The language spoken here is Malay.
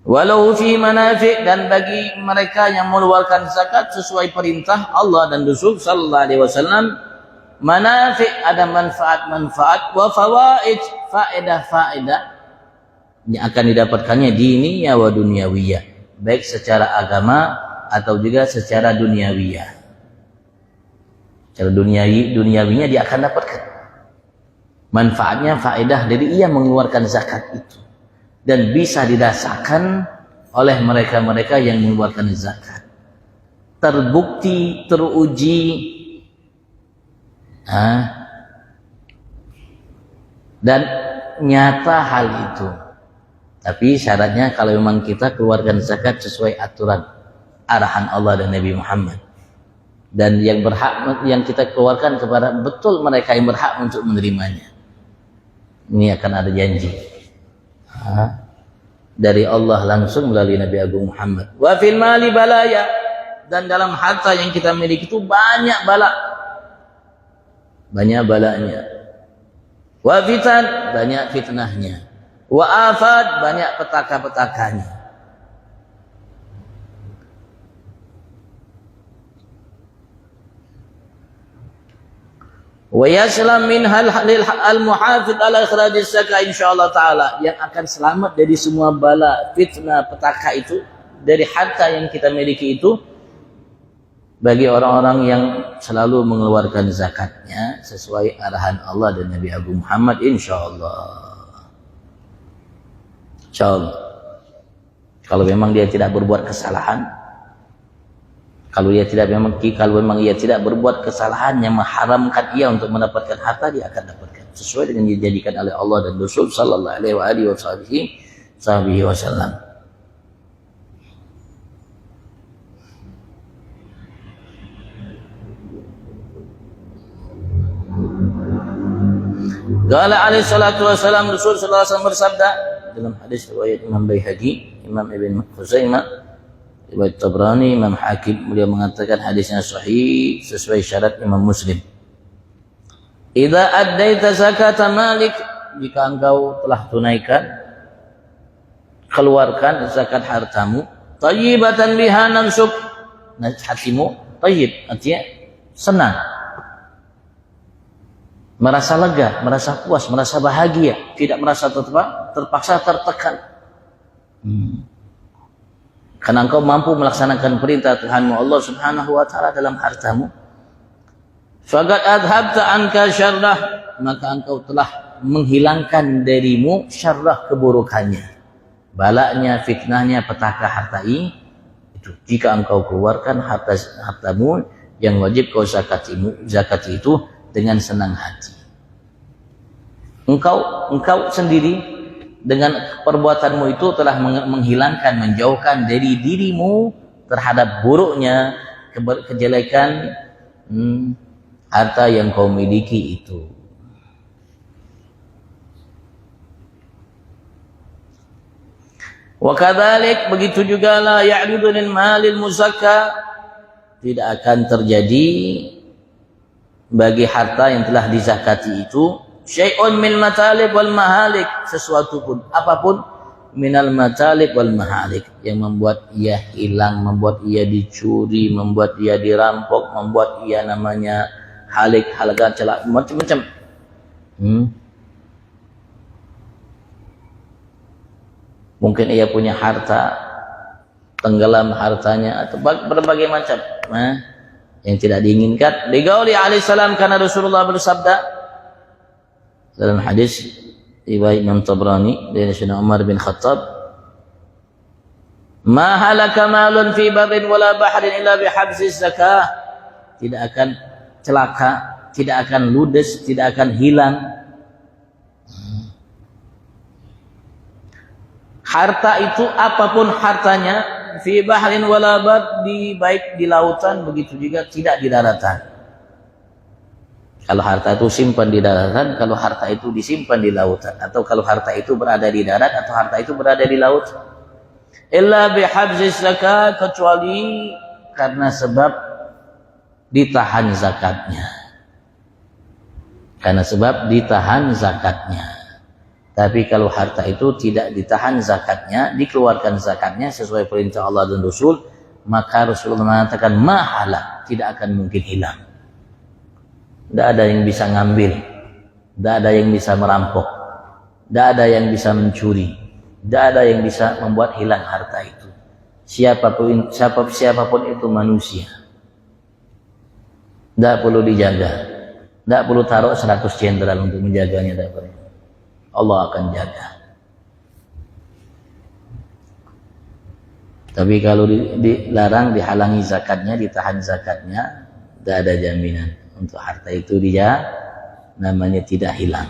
Walau fi manafi', dan bagi mereka yang mengeluarkan zakat sesuai perintah Allah dan Rasul sallallahu alaihi wasallam, manafi' ada manfaat-manfaat, wa fawaid, faedah-faedah yang akan didapatkannya diniyah wa dunyawiyah, baik secara agama atau juga secara duniawiyah. Secara duniawinya dia akan dapatkan manfaatnya, faedah dari ia mengeluarkan zakat itu, dan bisa dirasakan oleh mereka-mereka yang mengeluarkan zakat. Terbukti, teruji, dan nyata hal itu. Tapi syaratnya kalau memang kita keluarkan zakat sesuai aturan arahan Allah dan Nabi Muhammad, dan yang berhak yang kita keluarkan kepada betul mereka yang berhak untuk menerimanya. Ini akan ada janji dari Allah langsung melalui Nabi Agung Muhammad. Wa fil mali balaya, dan dalam harta yang kita miliki itu banyak bala, banyak balanya. Wa fitan, banyak fitnahnya. Wa afat, banyak petaka-petakanya. Wa yaslam min al muhafid ala ikhrajis zakat insyaallah taala, yang akan selamat dari semua bala, fitnah, petaka itu dari harta yang kita miliki itu, bagi orang-orang yang selalu mengeluarkan zakatnya sesuai arahan Allah dan Nabi Agung Muhammad insyaallah. Insyaallah. Kalau memang dia tidak berbuat kesalahan, kalau memang ia tidak berbuat kesalahan yang mengharamkan ia untuk mendapatkan harta, dia akan dapatkan sesuai dengan yang dijadikan oleh Allah dan Rasul sallallahu alaihi wasallam. Qala alaihi salatu wasallam, Rasul sallallahu alaihi wasallam bersabda dalam hadis riwayat Imam Baihaqi, Imam Ibn Khuzaimah, riwayat Tabrani, Imam Hakim, beliau mengatakan hadisnya sahih sesuai syarat Imam Muslim. Idza addaita zakata malik, jika engkau telah tunaikan, keluarkan zakat hartamu, tayyibatan biha namsuk, hatimu tayyib, artinya senang, merasa lega, merasa puas, merasa bahagia, tidak merasa terpaksa tertekan. Karena engkau mampu melaksanakan perintah Tuhanmu Allah Subhanahu wa taala dalam hartamu. Faqad adhabta anka syarrah, maka engkau telah menghilangkan darimu syarrah, keburukannya, balanya, fitnahnya, petaka harta itu. Jika engkau keluarkan hartamu yang wajib kau zakati itu dengan senang hati. Engkau sendiri dengan perbuatanmu itu telah menghilangkan, menjauhkan dari dirimu terhadap buruknya, kejelekan harta yang kau miliki itu. Wa kadzalik, begitu juga la ya'ridu lil malil muzakka, tidak akan terjadi bagi harta yang telah dizakati itu syai'un min matalib wal mahalik, sesuatu pun apapun minal matalib wal mahalik yang membuat ia hilang, membuat ia dicuri, membuat ia dirampok, membuat ia namanya halik, halga, celak, macam-macam. Mungkin ia punya harta, tenggelam hartanya, atau berbagai macam yang tidak diinginkan. Liqauli alaihi salam, karena Rasulullah bersabda dalam hadis riwayat Imam Tabrani dari Sayyidina Umar bin Khattab, ma halaka malun fi barrin wala bahrin illa bihabsis zakah, tidak akan celaka, tidak akan ludes, tidak akan hilang harta itu, apapun hartanya, fi bahrin wala bar, baik di lautan, begitu juga tidak di daratan. Kalau harta itu simpan di daratan, kalau harta itu disimpan di lautan, atau kalau harta itu berada di darat, atau harta itu berada di laut, illa bihabzis zakat, kecuali karena sebab ditahan zakatnya. Karena sebab ditahan zakatnya. Tapi kalau harta itu tidak ditahan zakatnya, dikeluarkan zakatnya sesuai perintah Allah dan Rasul, maka Rasulullah mengatakan mahala, tidak akan mungkin hilang. Tidak ada yang bisa ngambil, tidak ada yang bisa merampok, tidak ada yang bisa mencuri, tidak ada yang bisa membuat hilang harta itu. Siapapun itu manusia. Tidak perlu dijaga, tidak perlu taruh 100 jenderal untuk menjaganya. Allah akan jaga. Tapi kalau dilarang, dihalangi zakatnya, ditahan zakatnya, tidak ada jaminan untuk harta itu dia namanya tidak hilang.